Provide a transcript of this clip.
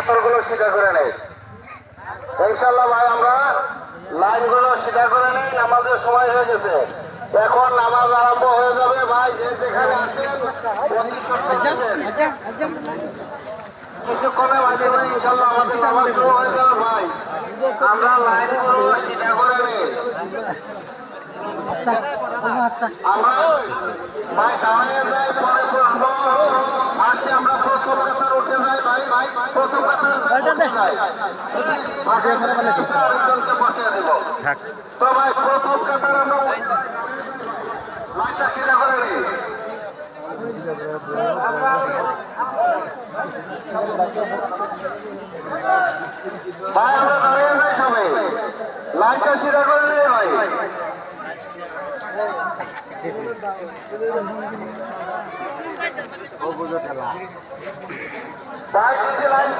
পাথরগুলো সিধা করে নেই। ইনশাল্লাহ ভাই আমরা লাইনগুলো সিধা করে নেই, নামাজের সময় হয়ে গেছে। এখন নামাজ আরম্ভ হয়ে যাবে। ভাই যে যেখানে আছেন কিছুক্ষণের মাধ্যমে ইনশাল্লাহ আমাদের নামাজ শুরু হয়ে যাবে। ভাই আমরা লাইনগুলো সিধা করে নেই। আমরা ভাই দাঁড়িয়ে যাই, পরে বসবো। আজকে আমরা প্রথম কাতার উঠে যাই। ভাই ভাই প্রথম কাতার আরেকজনকে বসিয়ে দেব। তো ভাই প্রথম কাতার আমরা লাইনটা সিধা করে নিই। ভাই আমরা দাঁড়িয়ে যাই সবাই, লাইনটা সিধা করে নিই। ভাই ভাই লাইন